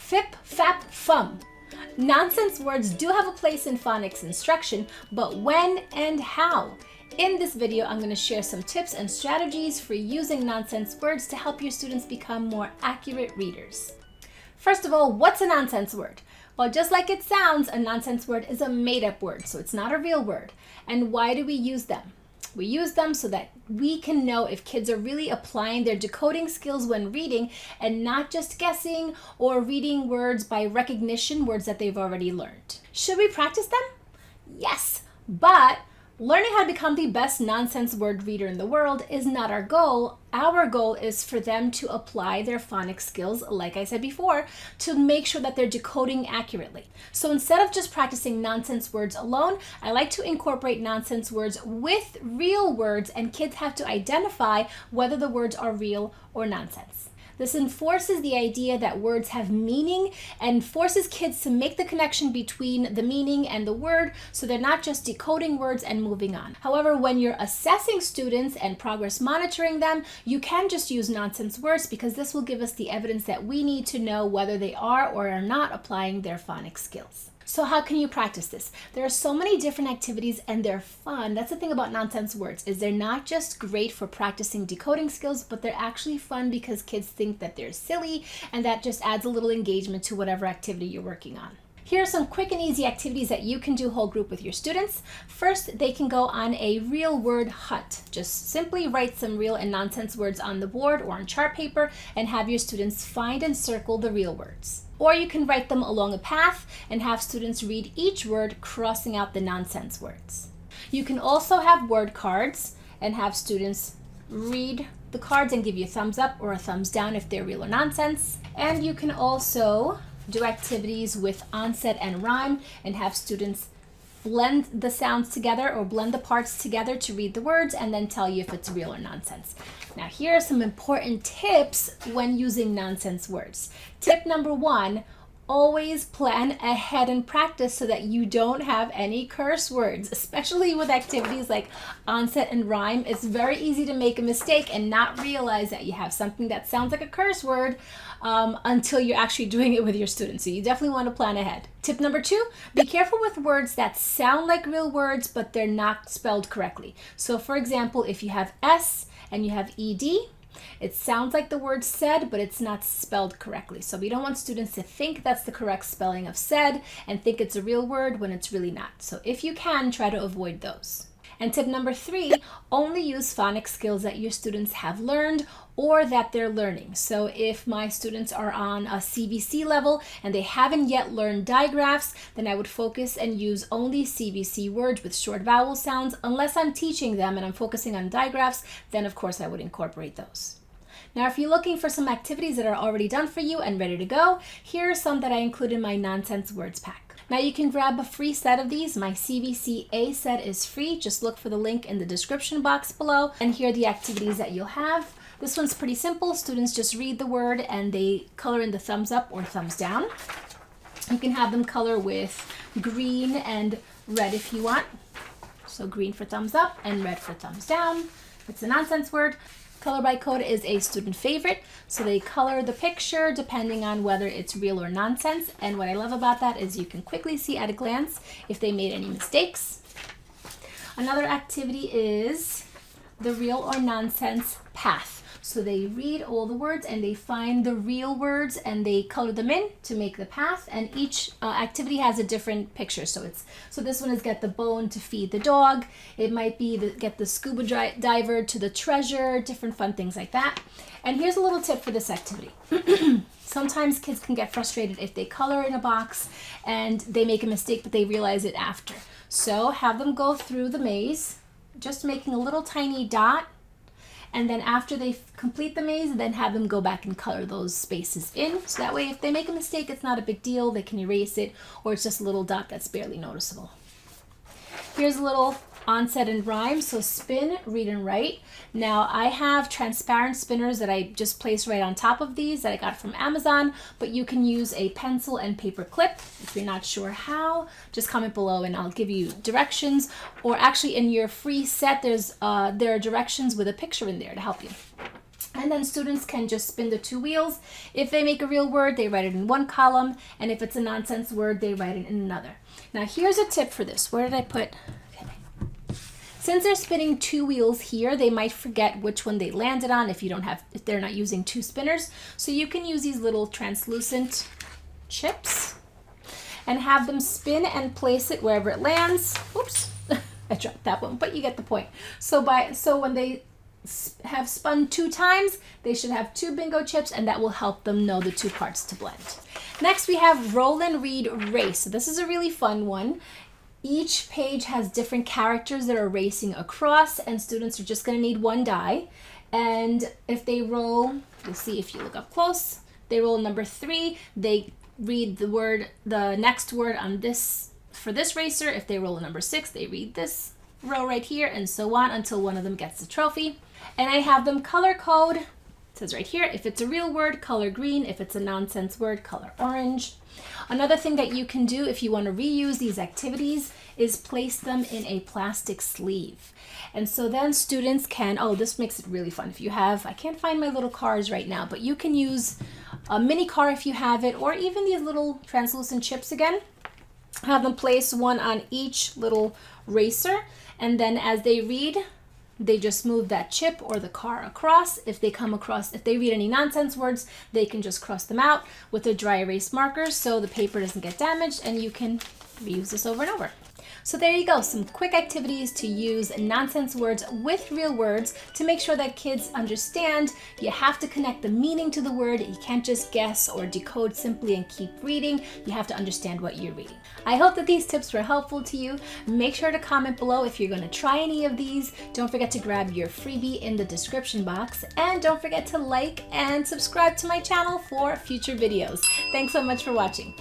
Fip, fap, fum. Nonsense words do have a place in phonics instruction, but when and how? In this video, I'm going to share some tips and strategies for using nonsense words to help your students become more accurate readers. First of all, what's a nonsense word? Well, just like it sounds, a nonsense word is a made-up word, so it's not a real word. And why do we use them? We use them so that we can know if kids are really applying their decoding skills when reading and not just guessing or reading words by recognition, words that they've already learned. Should we practice them? Yes, but learning how to become the best nonsense word reader in the world is not our goal. Our goal is for them to apply their phonics skills, like I said before, to make sure that they're decoding accurately. So instead of just practicing nonsense words alone, I like to incorporate nonsense words with real words, and kids have to identify whether the words are real or nonsense. This enforces the idea that words have meaning and forces kids to make the connection between the meaning and the word, so they're not just decoding words and moving on. However, when you're assessing students and progress monitoring them, you can just use nonsense words because this will give us the evidence that we need to know whether they are or are not applying their phonics skills. So how can you practice this? There are so many different activities and they're fun. That's the thing about nonsense words, is they're not just great for practicing decoding skills, but they're actually fun because kids think that they're silly, and that just adds a little engagement to whatever activity you're working on. Here are some quick and easy activities that you can do whole group with your students. First, they can go on a real word hunt. Just simply write some real and nonsense words on the board or on chart paper and have your students find and circle the real words. Or you can write them along a path and have students read each word, crossing out the nonsense words. You can also have word cards and have students read the cards and give you a thumbs up or a thumbs down if they're real or nonsense. And you can also do activities with onset and rhyme and have students blend the sounds together or blend the parts together to read the words and then tell you if it's real or nonsense. Now, here are some important tips when using nonsense words. Tip number 1, always plan ahead and practice so that you don't have any curse words, especially with activities like onset and rhyme. It's very easy to make a mistake and not realize that you have something that sounds like a curse word until you're actually doing it with your students. So you definitely want to plan ahead. Tip number 2, be careful with words that sound like real words, but they're not spelled correctly. So for example, if you have S and you have ED, it sounds like the word said, but it's not spelled correctly. So we don't want students to think that's the correct spelling of said and think it's a real word when it's really not. So if you can, try to avoid those. And tip number 3, only use phonics skills that your students have learned or that they're learning. So if my students are on a CVC level and they haven't yet learned digraphs, then I would focus and use only CVC words with short vowel sounds. Unless I'm teaching them and I'm focusing on digraphs, then of course I would incorporate those. Now, if you're looking for some activities that are already done for you and ready to go, here are some that I include in my nonsense words pack. Now you can grab a free set of these. My CVC A set is free. Just look for the link in the description box below. And here are the activities that you'll have. This one's pretty simple. Students just read the word and they color in the thumbs up or thumbs down. You can have them color with green and red if you want. So green for thumbs up and red for thumbs down. It's a nonsense word. Color by code is a student favorite, so they color the picture depending on whether it's real or nonsense. And what I love about that is you can quickly see at a glance if they made any mistakes. Another activity is the real or nonsense path. So they read all the words and they find the real words and they color them in to make the path. And each activity has a different picture. So this one is get the bone to feed the dog. It might be get the scuba diver to the treasure, different fun things like that. And here's a little tip for this activity. Sometimes kids can get frustrated if they color in a box and they make a mistake, but they realize it after. So have them go through the maze, just making a little tiny dot. And then after they complete the maze, then have them go back and color those spaces in. So that way, if they make a mistake, it's not a big deal. They can erase it, or it's just a little dot that's barely noticeable. Here's a little onset and rhyme. So spin, read, and write. Now I have transparent spinners that I just place right on top of these that I got from Amazon, but you can use a pencil and paper clip. If you're not sure how, just comment below and I'll give you directions. Or actually in your free set, there are directions with a picture in there to help you. And then students can just spin the two wheels. If they make a real word, they write it in one column. And if it's a nonsense word, they write it in another. Now here's a tip for this. Where did I put? Okay. Since they're spinning two wheels here, they might forget which one they landed on if they're not using two spinners. So you can use these little translucent chips and have them spin and place it wherever it lands. Oops, I dropped that one, but you get the point. So when they have spun 2 times, they should have 2 bingo chips, and that will help them know the 2 parts to blend. Next, we have roll and read race. So this is a really fun one. Each page has different characters that are racing across, and students are just going to need 1 die. And if they roll, you'll see if you look up close, they roll number 3, they read the next word on this for this racer. If they roll a number 6, they read this row right here, and so on until one of them gets the trophy. And I have them color code. It says right here, if it's a real word, color green. If it's a nonsense word, color orange. Another thing that you can do if you want to reuse these activities is place them in a plastic sleeve. And so then students can, oh, this makes it really fun. If you have, I can't find my little cars right now, but you can use a mini car if you have it, or even these little translucent chips again. Have them place one on each little racer, and then as they read, they just move that chip or the car across. If they read any nonsense words, they can just cross them out with a dry erase marker so the paper doesn't get damaged, and you can reuse this over and over. So there you go, some quick activities to use nonsense words with real words to make sure that kids understand you have to connect the meaning to the word. You can't just guess or decode simply and keep reading. You have to understand what you're reading. I hope that these tips were helpful to you. Make sure to comment below if you're going to try any of these. Don't forget to grab your freebie in the description box, and don't forget to like and subscribe to my channel for future videos. Thanks so much for watching.